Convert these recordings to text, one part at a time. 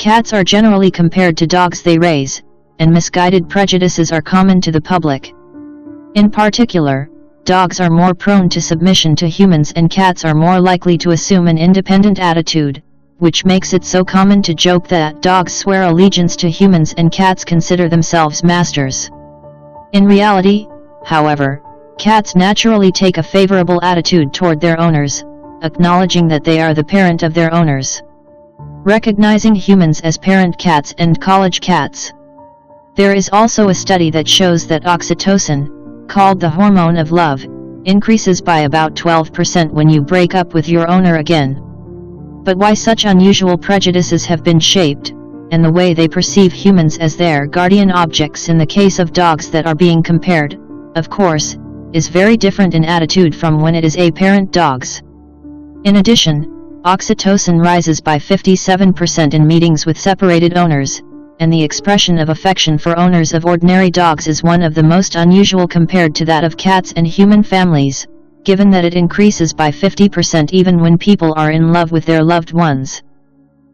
Cats are generally compared to dogs they raise, and misguided prejudices are common to the public. In particular, dogs are more prone to submission to humans and cats are more likely to assume an independent attitude, which makes it so common to joke that dogs swear allegiance to humans and cats consider themselves masters. In reality, however, cats naturally take a favorable attitude toward their owners, acknowledging that they are the parent of their owners. Recognizing humans as parent cats and college cats. There is also a study that shows that oxytocin, called the hormone of love, increases by about 12% when you break up with your owner again. But why such unusual prejudices have been shaped, and the way they perceive humans as their guardian objects in the case of dogs that are being compared, of course, is very different in attitude from when it is a-parent dogs. In addition, oxytocin rises by 57% in meetings with separated owners, and the expression of affection for owners of ordinary dogs is one of the most unusual compared to that of cats and human families, given that it increases by 50% even when people are in love with their loved ones.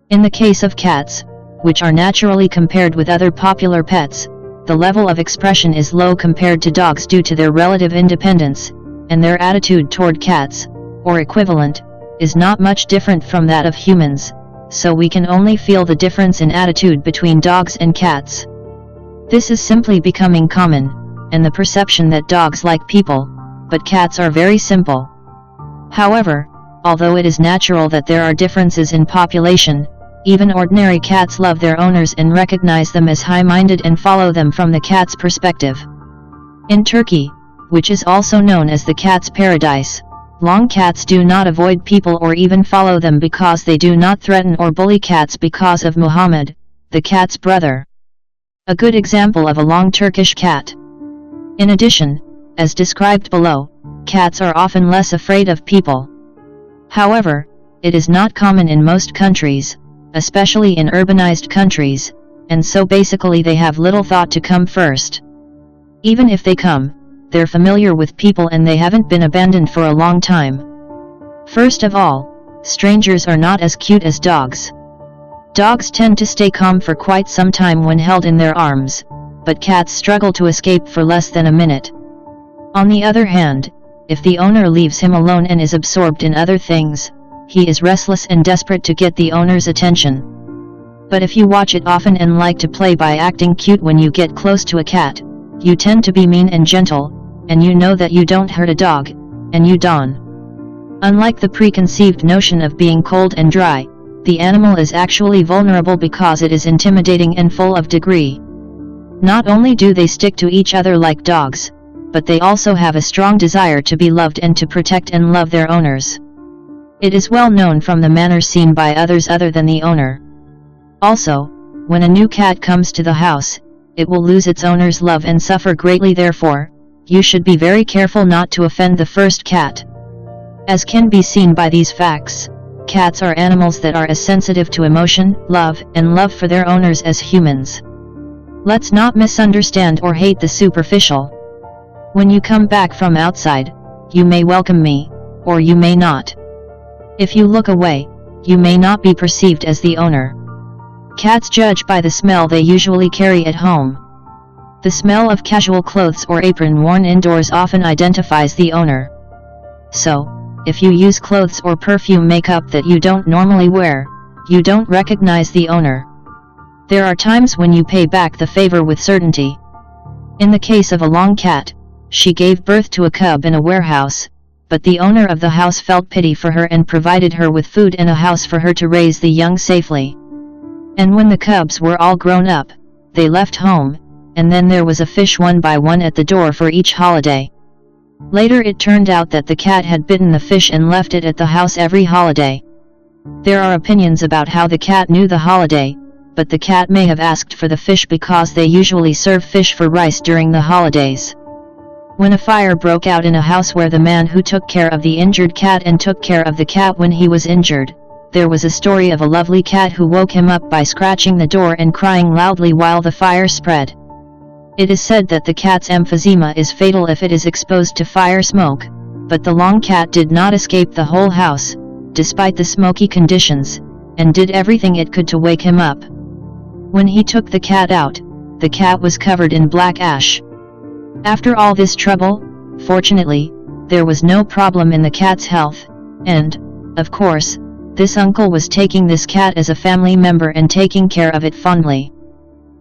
In the case of cats, which are naturally compared with other popular pets, the level of expression is low compared to dogs due to their relative independence, and their attitude toward cats, or equivalent, is not much different from that of humans, so we can only feel the difference in attitude between dogs and cats. This is simply becoming common, and the perception that dogs like people, but cats are very simple. However, although it is natural that there are differences in population, even ordinary cats love their owners and recognize them as high-minded and follow them from the cat's perspective. In Turkey, which is also known as the cat's paradise, long cats do not avoid people or even follow them because they do not threaten or bully cats because of Muhammad, the cat's brother. A good example of a long Turkish cat. In addition, as described below, cats are often less afraid of people. However, it is not common in most countries, especially in urbanized countries, and so basically they have little thought to come first. Even if they come, they're familiar with people and they haven't been abandoned for a long time. First of all, strangers are not as cute as dogs. Dogs tend to stay calm for quite some time when held in their arms, but cats struggle to escape for less than a minute. On the other hand, if the owner leaves him alone and is absorbed in other things, he is restless and desperate to get the owner's attention. But if you watch it often and like to play by acting cute when you get close to a cat, you tend to be mean and gentle, and you know that you don't hurt a dog, and you don't. Unlike the preconceived notion of being cold and dry, the animal is actually vulnerable because it is intimidating and full of degree. Not only do they stick to each other like dogs, but they also have a strong desire to be loved and to protect and love their owners. It is well known from the manner seen by others other than the owner. Also, when a new cat comes to the house, it will lose its owner's love and suffer greatly. Therefore, you should be very careful not to offend the first cat. As can be seen by these facts, cats are animals that are as sensitive to emotion, love, and love for their owners as humans. Let's not misunderstand or hate the superficial. When you come back from outside, you may welcome me, or you may not. If you look away, you may not be perceived as the owner. Cats judge by the smell they usually carry at home. The smell of casual clothes or apron worn indoors often identifies the owner. So, if you use clothes or perfume makeup that you don't normally wear, you don't recognize the owner. There are times when you pay back the favor with certainty. In the case of a long cat, she gave birth to a cub in a warehouse, but the owner of the house felt pity for her and provided her with food and a house for her to raise the young safely. And when the cubs were all grown up, they left home, and then there was a fish one by one at the door for each holiday. Later it turned out that the cat had bitten the fish and left it at the house every holiday. There are opinions about how the cat knew the holiday, but the cat may have asked for the fish because they usually serve fish for rice during the holidays. When a fire broke out in a house where the man who took care of the injured cat and took care of the cat when he was injured, there was a story of a lovely cat who woke him up by scratching the door and crying loudly while the fire spread. It is said that the cat's emphysema is fatal if it is exposed to fire smoke, but the long cat did not escape the whole house, despite the smoky conditions, and did everything it could to wake him up, When he took the cat out, the cat was covered in black ash. After all this trouble, fortunately, there was no problem in the cat's health, and, of course, this uncle was taking this cat as a family member and taking care of it fondly.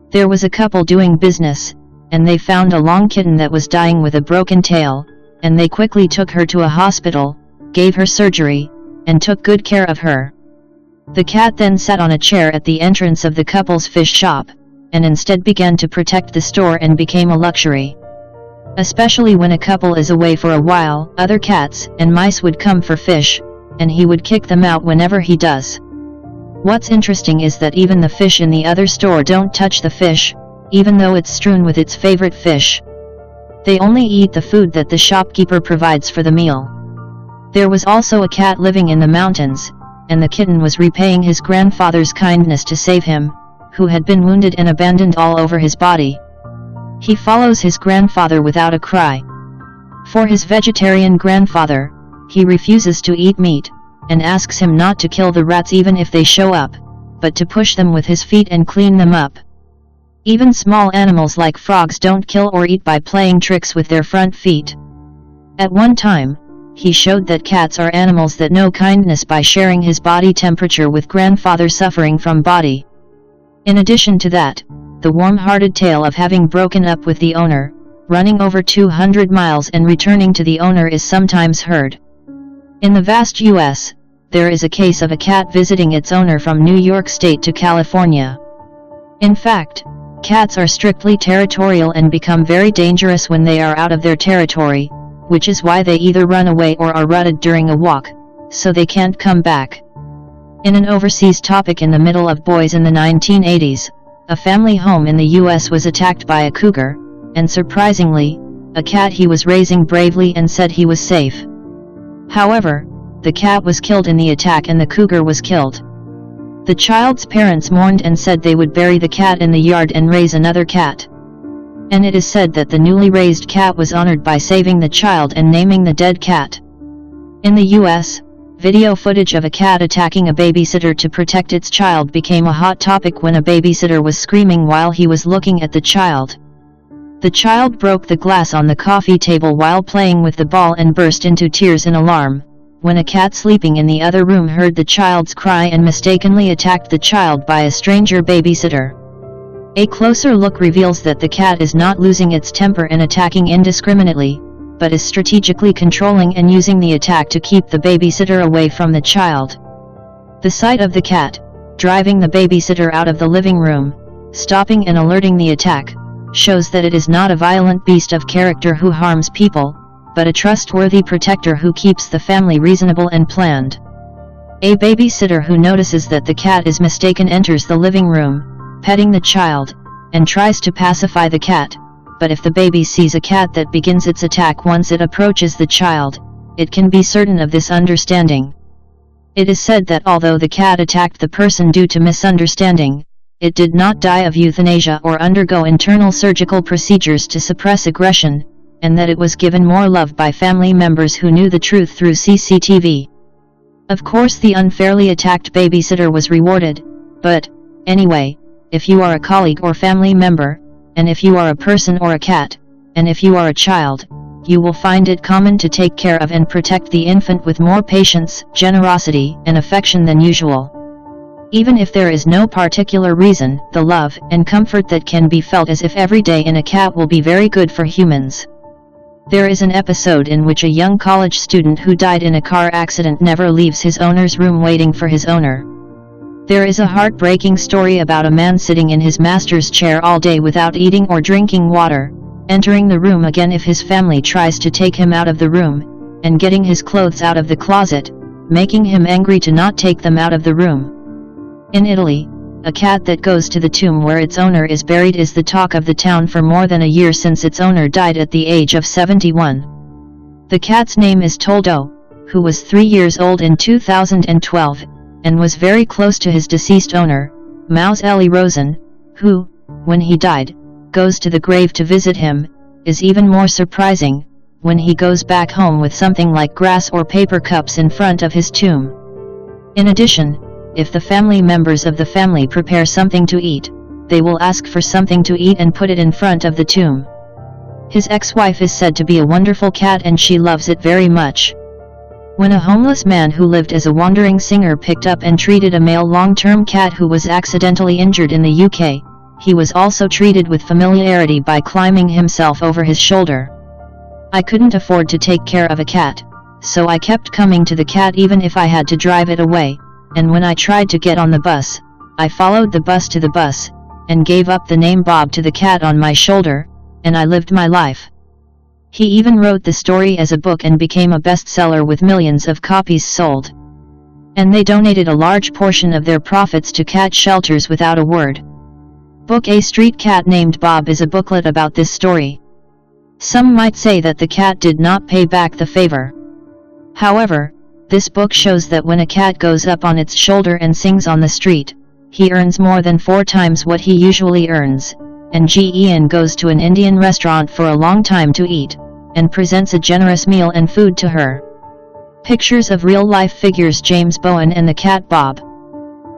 There was a couple doing business, and they found a long kitten that was dying with a broken tail, and they quickly took her to a hospital, gave her surgery, and took good care of her. The cat then sat on a chair at the entrance of the couple's fish shop, and instead began to protect the store and became a luxury. Especially when a couple is away for a while, other cats and mice would come for fish, and he would kick them out whenever he does. What's interesting is that even the fish in the other store don't touch the fish, even though it's strewn with its favorite fish. They only eat the food that the shopkeeper provides for the meal. There was also a cat living in the mountains, and the kitten was repaying his grandfather's kindness to save him, who had been wounded and abandoned all over his body. He follows his grandfather without a cry. For his vegetarian grandfather, he refuses to eat meat, and asks him not to kill the rats even if they show up, but to push them with his feet and clean them up. Even small animals like frogs don't kill or eat by playing tricks with their front feet. At one time, he showed that cats are animals that know kindness by sharing his body temperature with grandfather suffering from body. In addition to that, the warm-hearted tale of having broken up with the owner, running over 200 miles and returning to the owner is sometimes heard. In the vast US, there is a case of a cat visiting its owner from New York State to California. In fact, cats are strictly territorial and become very dangerous when they are out of their territory, which is why they either run away or are rutted during a walk, so they can't come back. In an overseas topic, in the middle of boys in the 1980s, a family home in the US was attacked by a cougar, and surprisingly, a cat he was raising bravely and said he was safe. However, the cat was killed in the attack and the cougar was killed. The child's parents mourned and said they would bury the cat in the yard and raise another cat. And it is said that the newly raised cat was honored by saving the child and naming the dead cat. In the US, video footage of a cat attacking a babysitter to protect its child became a hot topic when a babysitter was screaming while he was looking at the child. The child broke the glass on the coffee table while playing with the ball and burst into tears in alarm, when a cat sleeping in the other room heard the child's cry and mistakenly attacked the child by a stranger babysitter. A closer look reveals that the cat is not losing its temper and attacking indiscriminately, but is strategically controlling and using the attack to keep the babysitter away from the child. The sight of the cat, driving the babysitter out of the living room, stopping and alerting the attack, shows that it is not a violent beast of character who harms people, but a trustworthy protector who keeps the family reasonable and planned. A babysitter who notices that the cat is mistaken enters the living room, petting the child, and tries to pacify the cat, but if the baby sees a cat that begins its attack once it approaches the child, it can be certain of this understanding. It is said that although the cat attacked the person due to misunderstanding, it did not die of euthanasia or undergo internal surgical procedures to suppress aggression, and that it was given more love by family members who knew the truth through CCTV. Of course, the unfairly attacked babysitter was rewarded, but, anyway, if you are a colleague or family member, and if you are a person or a cat, and if you are a child, you will find it common to take care of and protect the infant with more patience, generosity, and affection than usual. Even if there is no particular reason, the love and comfort that can be felt as if every day in a cat will be very good for humans. There is an episode in which a young college student who died in a car accident never leaves his owner's room waiting for his owner. There is a heartbreaking story about a man sitting in his master's chair all day without eating or drinking water, entering the room again if his family tries to take him out of the room, and getting his clothes out of the closet, making him angry to not take them out of the room. In Italy, a cat that goes to the tomb where its owner is buried is the talk of the town for more than a year since its owner died at the age of 71. The cat's name is Toldo, who was 3 years old in 2012, and was very close to his deceased owner, Mouse Ellie Rosen, who, when he died, goes to the grave to visit him. Is even more surprising, when he goes back home with something like grass or paper cups in front of his tomb. In addition, if the family members of the family prepare something to eat, they will ask for something to eat and put it in front of the tomb. His ex-wife is said to be a wonderful cat and she loves it very much. When a homeless man who lived as a wandering singer picked up and treated a male long-term cat who was accidentally injured in the UK, he was also treated with familiarity by climbing himself over his shoulder. I couldn't afford to take care of a cat, so I kept coming to the cat even if I had to drive it away, and when I tried to get on the bus, I followed the bus to the bus, and gave up the name Bob to the cat on my shoulder, and I lived my life. He even wrote the story as a book and became a bestseller with millions of copies sold. And they donated a large portion of their profits to cat shelters without a word. Book A Street Cat Named Bob is a booklet about this story. Some might say that the cat did not pay back the favor. However, this book shows that when a cat goes up on its shoulder and sings on the street, he earns more than 4 times what he usually earns, and Ian goes to an Indian restaurant for a long time to eat, and presents a generous meal and food to her. Pictures of real-life figures James Bowen and the cat Bob.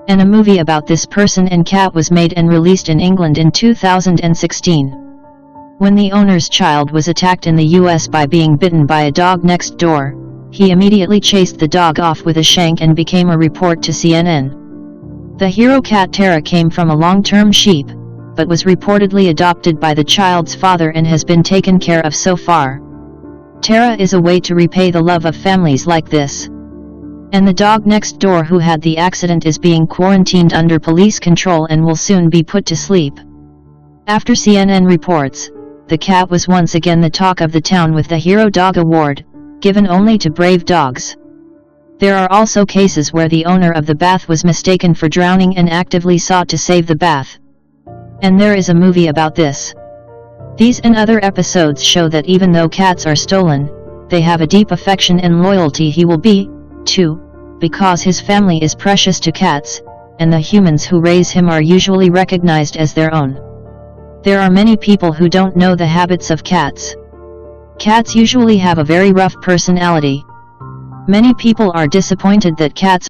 And a movie about this person and cat was made and released in England in 2016. When the owner's child was attacked in the US by being bitten by a dog next door, he immediately chased the dog off with a shank and became a report to CNN. The hero cat Tara came from a long-term sheep, but was reportedly adopted by the child's father and has been taken care of so far. Tara is a way to repay the love of families like this. And the dog next door who had the accident is being quarantined under police control and will soon be put to sleep. After CNN reports, the cat was once again the talk of the town with the Hero Dog Award, given only to brave dogs. There are also cases where the owner of the bath was mistaken for drowning and actively sought to save the bath. And there is a movie about this. These and other episodes show that even though cats are stolen, they have a deep affection and loyalty. He will be, too, because his family is precious to cats, and the humans who raise him are usually recognized as their own. There are many people who don't know the habits of cats. Cats usually have a very rough personality. Many people are disappointed that cats